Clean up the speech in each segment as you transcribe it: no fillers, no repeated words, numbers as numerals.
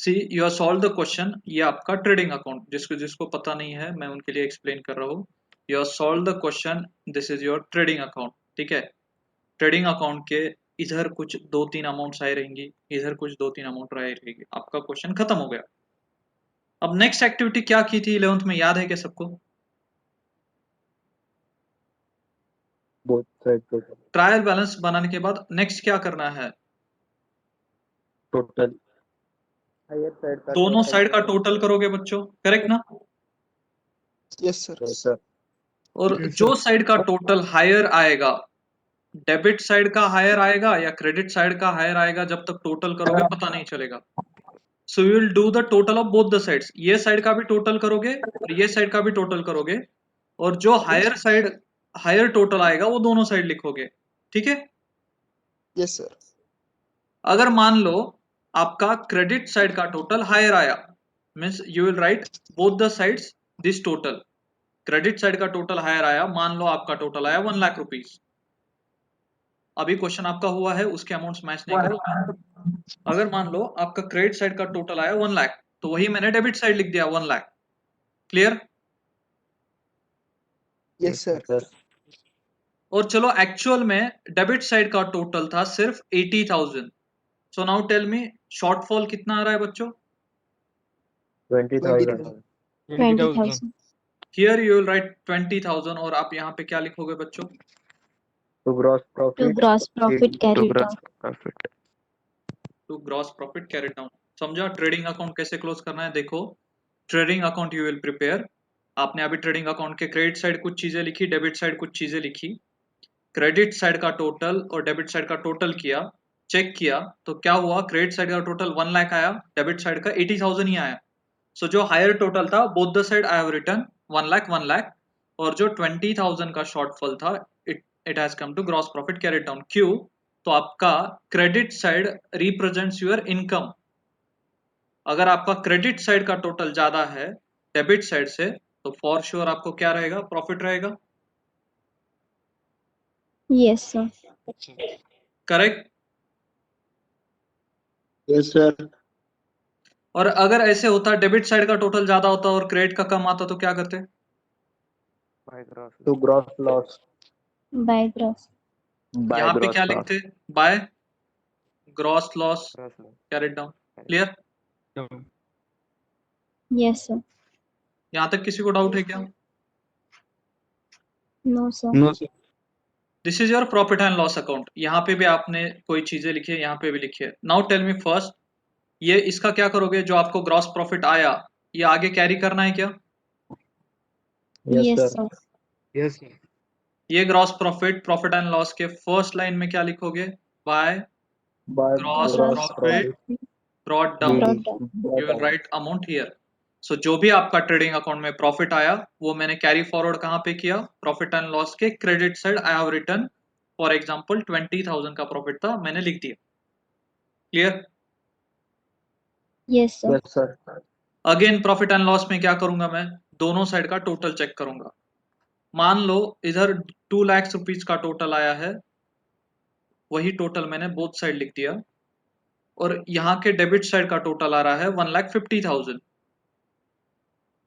C you are solve the question. ये आपका trading account, जिसको जिसको पता नहीं है मैं उनके लिए एक्सप्लेन कर रहा हूँ। You are solve the question, this is your trading account. ठीक है, ट्रेडिंग अकाउंट के इधर कुछ 2-3 अमाउंट्स आए रहेंगी, इधर कुछ 2-3 अमाउंट आए रहेंगी, आपका क्वेश्चन खत्म हो गया। अब नेक्स्ट एक्टिविटी क्या की थी 11th में, याद है क्या सबको? Both side total. Trial balance बनाने के बाद नेक्स्ट क्या करना है? टोटल हायर साइड का दोनों टोटल साइड का टोटल करोगे बच्चों, करेक्ट ना? Yes sir. सर। और जो साइड का टोटल हायर आएगा, डेबिट साइड का हायर आएगा या क्रेडिट साइड का हायर आएगा, जब तक टोटल करोगे पता नहीं चलेगा। सो you will do the total of both the sides. ये साइड का भी टोटल करोगे और ये साइड का भी टोटल करोगे, और जो हायर साइड हायर टोटल आएगा वो दोनों साइड लिखोगे। ठीक है, यस सर। अगर मान लो आपका क्रेडिट साइड का टोटल हायर आया, means you will right both the sides this total. Credit side का टोटल हायर आया, मान लो आपका टोटल आया 1 लाख रुपीज। अभी क्वेश्चन आपका हुआ है, उसके अमाउंट्स मैच नहीं करेंगे। अगर मान लो आपका क्रेडिट साइड का टोटल आया 1 लाख, तो वही मैंने डेबिट साइड लिख दिया 1 लाख। क्लियर? Yes sir. और चलो एक्चुअल में डेबिट साइड का टोटल था सिर्फ 80,000। So now tell me shortfall कितना आ रहा है बच्चों? 20,000। 20,000. हियर यू विल राइट 20,000, और आप यहाँ पे क्या लिखोगे बच्चों? To gross To profit. gross profit carried down. Profit. To gross profit carried down. समझा ट्रेडिंग अकाउंट कैसे क्लोज करना है? देखो, trading account you will prepare. आपने अभी ट्रेडिंग अकाउंट के क्रेडिट साइड कुछ चीजें लिखी, डेबिट साइड कुछ चीजें लिखी। क्रेडिट साइड का टोटल और डेबिट साइड का टोटल किया, चेक किया, तो क्या हुआ? क्रेडिट साइड का टोटल 1 लाख आया, डेबिट साइड का 80,000 ही आया। सो जो हायर टोटल था both the side I have return 1 lakh 1 lakh, और जो 20,000 का शॉर्टफॉल था it has come to gross profit carried down. क्यों? तो आपका credit side represents your income. अगर आपका क्रेडिट साइड का टोटल ज्यादा है डेबिट साइड से, तो फॉर श्योर आपको क्या रहेगा? प्रॉफिट रहेगा। Yes, sir. Correct? Yes sir. और अगर ऐसे होता डेबिट साइड का टोटल ज्यादा होता और क्रेडिट का कम आता, तो क्या करते? To gross loss. By gross. यहाँ पे क्या लिखते? By gross loss carried down. Clear? Yes, sir. यहाँ तक किसी को डाउट है क्या? No, sir. No sir. This is your profit and loss account. यहाँ पे भी आपने कोई चीजें लिखी है, यहाँ पे भी लिखी है। नाउ टेल मी फर्स्ट, ये इसका क्या करोगे? जो आपको ग्रॉस प्रॉफिट आया, ये आगे कैरी करना है क्या? Yes Yes, sir. sir. Yes. ये gross profit profit and loss के फर्स्ट लाइन में क्या लिखोगे? By by gross Gross profit profit brought down, brought down. You will write amount here. So जो भी आपका ट्रेडिंग अकाउंट में प्रॉफिट आया, वो मैंने कैरी फॉरवर्ड कहाँ पे किया? प्रॉफिट एंड लॉस के credit side I have return. For example 20,000 का प्रॉफिट था, मैंने लिख दिया। Clear? Yes, sir. Yes sir. Again profit and loss में क्या करूंगा मैं? दोनों साइड का टोटल चेक करूंगा। मान लो इधर 2 लाख रुपीज का टोटल आया है, वही टोटल मैंने बोथ साइड लिख दिया। और यहाँ के डेबिट साइड का टोटल आ रहा है 1,50,000।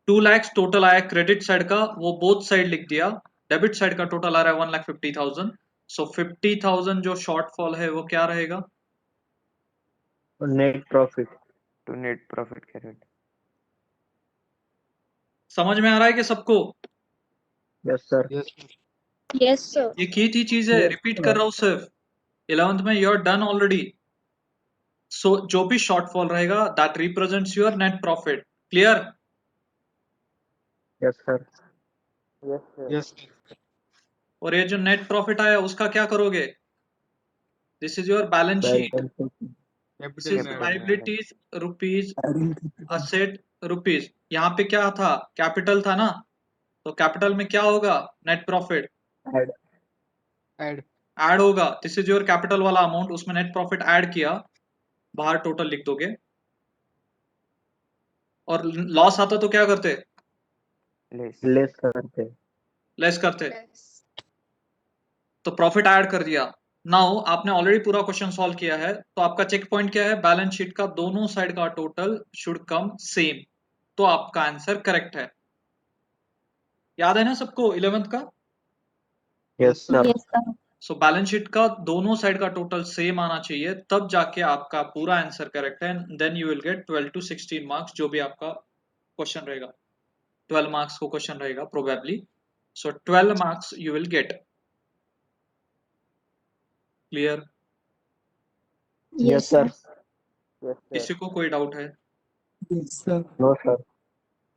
2 लाख टोटल आया क्रेडिट साइड का, वो बोथ साइड लिख दिया। डेबिट साइड का टोटल आ रहा है 1,50,000। सो 50,000 जो शॉर्टफॉल है वो क्या रहेगा? Net profit. To net profit carried. समझ में आ रहा है कि सबको? Yes sir. Yes, sir. ये की थी चीजें, रिपीट कर रहा हूँ सिर्फ। 11th में यू आर डन ऑलरेडी। सो जो भी शॉर्टफॉल रहेगा that represents your net profit. Clear? Yes sir. Yes और ये जो नेट प्रॉफिट आया उसका क्या करोगे? This is your balance sheet. This is liabilities rupees, asset rupees. यहाँ पे क्या था? कैपिटल था ना, तो कैपिटल में क्या होगा? Net profit add. ऐड होगा। दिस इज योर कैपिटल वाला अमाउंट, उसमें नेट प्रॉफिट ऐड किया, बाहर टोटल लिख दोगे। और लॉस आता तो क्या करते? लेस करते। लेस करते। तो प्रॉफिट ऐड कर दिया, नाउ आपने ऑलरेडी पूरा क्वेश्चन सॉल्व किया है, तो आपका चेक पॉइंट क्या है? बैलेंस शीट का दोनों साइड का टोटल शुड कम सेम, तो आपका आंसर करेक्ट है। याद है ना सबको 11th का? Yes, sir. Yes, sir. So balance sheet का दोनों साइड का टोटल सेम आना चाहिए, तब जाके आपका पूरा आंसर करेक्ट है। Then you will get 12 to 16 marks, जो भी आपका क्वेश्चन रहेगा। 12 मार्क्स को क्वेश्चन रहेगा probably, so 12 marks you will gate. Clear? Yes, sir. sir. Yes, sir. किसी को कोई डाउट है? Yes, sir. No, sir.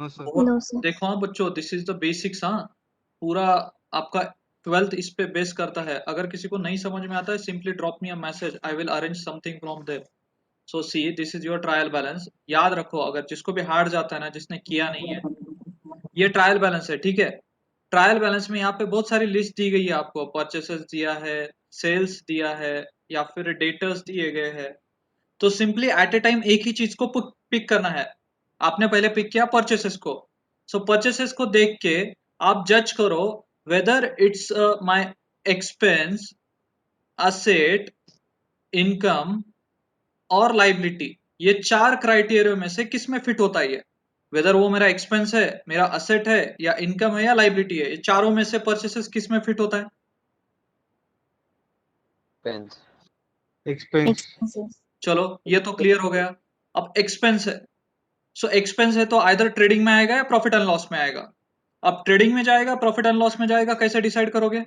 No, sir. No, sir. देखो हाँ बच्चों, दिस इज द बेसिक्स। हाँ, पूरा आपका 12th इस पे बेस करता है। अगर किसी को नहीं समझ में आता है, simply drop me a message, I will arrange something from there. So see, this is your trial balance. याद रखो, अगर जिसको भी हार्ड जाता है ना, जिसने किया नहीं है, ये ट्रायल बैलेंस है, ठीक है? ट्रायल बैलेंस में यहाँ पे बहुत सारी लिस्ट दी गई है आपको। परचेसेस दिया है, सेल्स दिया है, या फिर डेटर्स दिए गए हैं। तो सिंपली एट ए टाइम एक ही चीज को पिक करना है। आपने पहले पिक किया परचेसेस को, सो परचेसेस को देख के आप जज करो whether it's my expense, asset, income और लाइबिलिटी। ये 4 क्राइटेरिया में से किस में फिट होता है ये? वेदर वो मेरा एक्सपेंस है, मेरा असेट है, या इनकम है, या लाइबिलिटी है। ये चारों में से परचेसेस किस में फिट होता है? Pens. Expense. Expenses. चलो, ये तो क्लियर हो गया। अब एक्सपेंस है, सो एक्सपेंस है तो आइदर ट्रेडिंग में आएगा या प्रॉफिट एंड लॉस में आएगा। अब ट्रेडिंग में जाएगा, प्रॉफिट एंड लॉस में जाएगा, कैसे डिसाइड करोगे?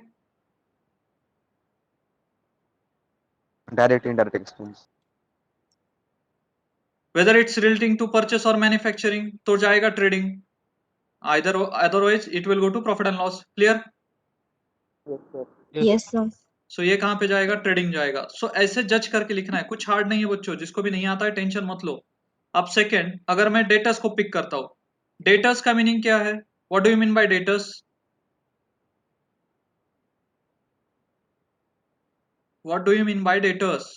Direct, indirect expense. Whether it's relating to purchase और मैन्युफैक्चरिंग, तो जाएगा trading. Either otherwise it will go to profit and loss. Clear? Yes, sir. Yes, sir. So ये कहां पे जाएगा? ट्रेडिंग जाएगा। सो ऐसे जज करके लिखना है, कुछ हार्ड नहीं है बच्चों। जिसको भी नहीं आता है टेंशन मत लो। अब सेकंड, अगर मैं डेटर्स को पिक करता हूं, डेटर्स का मीनिंग क्या है? What do you mean by debtors? What do you mean by debtors?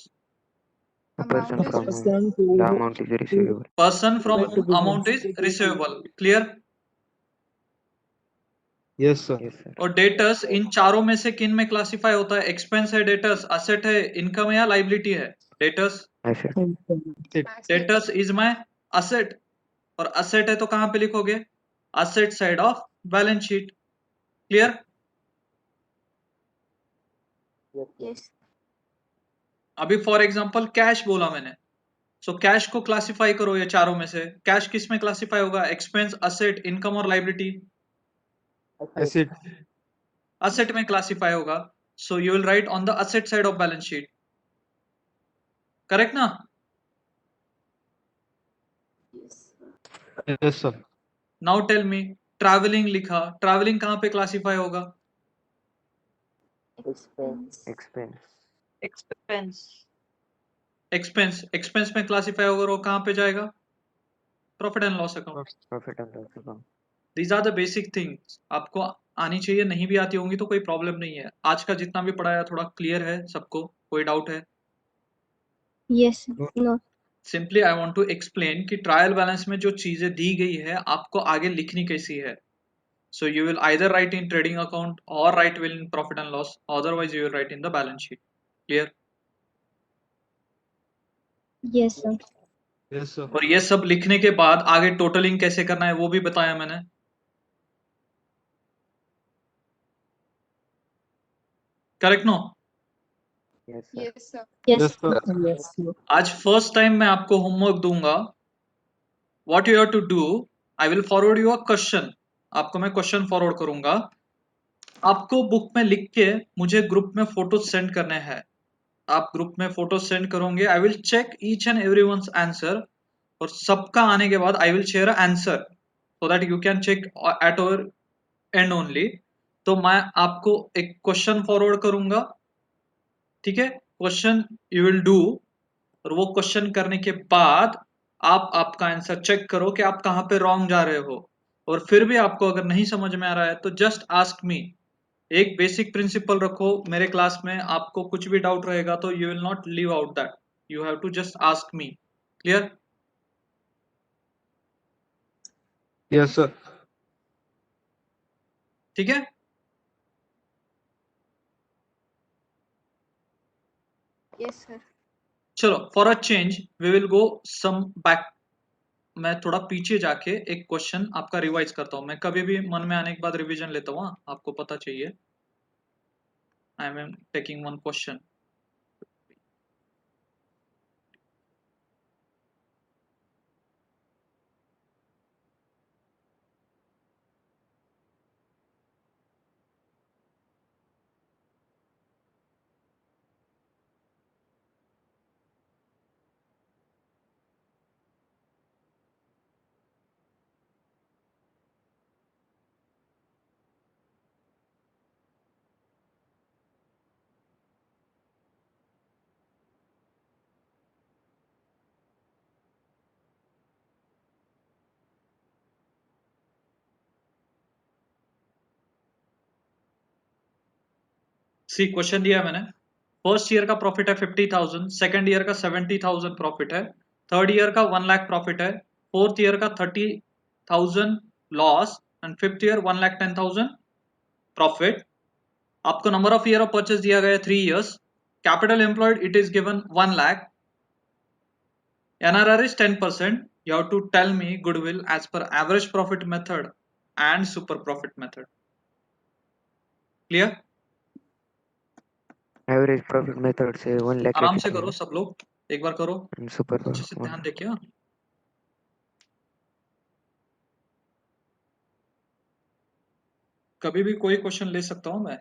A person from whom Person the to amount is receivable. Person from to be amount is receivable. Clear? Yes, sir. Yes, sir. और debtors इन चारों में से किन में classify होता है? Expense है debtors, asset है, इनकम है, या लाइबिलिटी है? Debtors, Asset. Debtors is my asset. और असेट है तो कहां पे लिखोगे? Asset side of balance sheet. Clear? Yes. अभी फॉर एग्जांपल कैश बोला मैंने, सो कैश को क्लासिफाई करो ये चारों में से। कैश किस में क्लासिफाई होगा? एक्सपेंस, असेट, इनकम और लाइबिलिटी? Asset. असेट में क्लासिफाई होगा। So you will write on the asset side of balance sheet. Correct ना? Yes, sir. Now tell me, travelling लिखा, ट्रैवलिंग कहां पे क्लासिफाई होगा? Expense. Expense. expense, expense, expense में classify होगा, वो कहां पे जाएगा? Profit and loss account. Profit and loss account. These are the basic things, आपको आनी चाहिए। नहीं भी आती होंगी तो कोई प्रॉब्लम नहीं है। आज का जितना भी पढ़ाया थोड़ा क्लियर है सबको? कोई डाउट है? Yes, sir. No. Simply I want to explain कि ट्रायल बैलेंस में जो चीजें दी गई है आपको आगे लिखनी कैसी है। So you will either write in trading account और write will in profit and loss, otherwise you will write in the balance sheet. Clear? Yes, sir. Yes, sir. और ये सब लिखने के बाद आगे टोटलिंग कैसे करना है वो भी बताया मैंने। Correct no? Yes, sir. yes sir, Yes, Yes, sir. Yes, sir. आज फर्स्ट टाइम मैं आपको होमवर्क दूंगा। What you have to do, I will forward you a question. आपको मैं क्वेश्चन फॉरवर्ड करूंगा, आपको बुक में लिख के मुझे ग्रुप में फोटो सेंड करने हैं। आप ग्रुप में फोटो सेंड करोगे, I will check each and everyone's answer, और सबका आने के बाद I will share answer so that you can check at our end only. तो मैं आपको एक क्वेश्चन फॉरवर्ड करूंगा, ठीक है? क्वेश्चन यू विल डू, और वो क्वेश्चन करने के बाद आप आपका आंसर चेक करो कि आप कहाँ पे रॉन्ग जा रहे हो। और फिर भी आपको अगर नहीं समझ में आ रहा है तो जस्ट आस्क मी। एक बेसिक प्रिंसिपल रखो, मेरे क्लास में आपको कुछ भी डाउट रहेगा तो you will not leave out that, you have to just ask me. Clear? Yes, sir. ठीक है? Yes, sir. चलो for a change we will go some back. मैं थोड़ा पीछे जाके एक क्वेश्चन आपका रिवाइज करता हूँ। मैं कभी भी मन में आने के बाद रिवीजन लेता हूँ, आपको पता चाहिए। I am taking one question. See question दिया है मैंने। फर्स्ट ईयर का प्रॉफिट है 50,000, सेकंड ईयर का 70,000 प्रॉफिट है, थर्ड ईयर का 1 लाख प्रॉफिट है, फोर्थ ईयर का 30,000 loss and fifth year 1,10,000 profit. आपको number of year of purchase दिया गया है 3 years. Capital employed it is given 1 lakh। NRR is 10%. You have to tell me goodwill as per average profit method and super profit method. Clear? Average profit method से 1 lakh आराम से करो सब लोग, एक बार करो super अच्छे से ध्यान देखिए। हाँ, कभी भी कोई क्वेश्चन ले सकता हूँ मैं।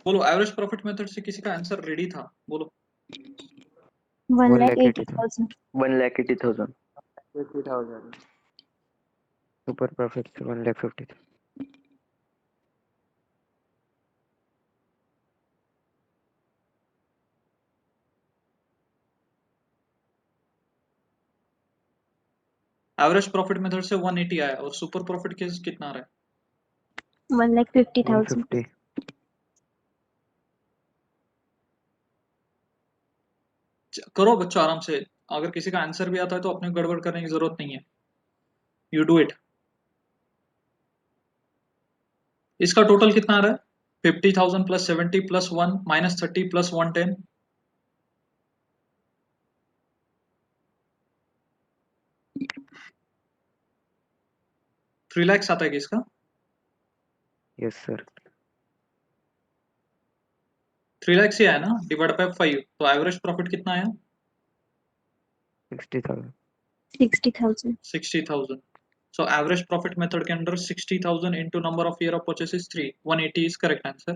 बोलो एवरेज प्रॉफिट मेथड से किसी का आंसर रेडी था? बोलो। 1,80,000. 1,80,000. 80,000. super profit से 1,50,000. एवरेज प्रॉफिट मेथड से 180 आया और सुपर प्रॉफिट केस कितना आ रहा है? 1,50,000. 150. करो बच्चों आराम से। अगर किसी का आंसर भी आता है तो अपने गड़बड़ करने की जरूरत नहीं है। You do it. इसका टोटल कितना आ रहा है? 50,000 plus 70 plus 1 minus 30 plus 110। 3 lakhs आता है कि इसका? Yes sir. 3 lakhs ही आया ना, डिवाइड बाय 5, तो एवरेज प्रॉफिट कितना आया? 60,000. 60,000. 60,000। सो एवरेज प्रॉफिट मेथड के अंदर 60,000 into number of year of purchase is 3, 180 is correct answer.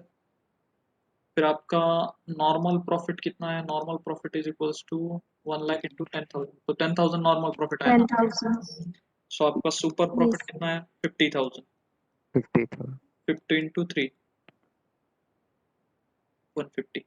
फिर आपका नॉर्मल प्रॉफिट कितना है? Normal profit is equals to 1 lakh into 10,000, तो 10,000 नॉर्मल प्रॉफिट आया ना। 10,000. सो आपका सुपर प्रॉफिट Yes. कितना है? 50,000। 50,000. 50 इंटू 3 150।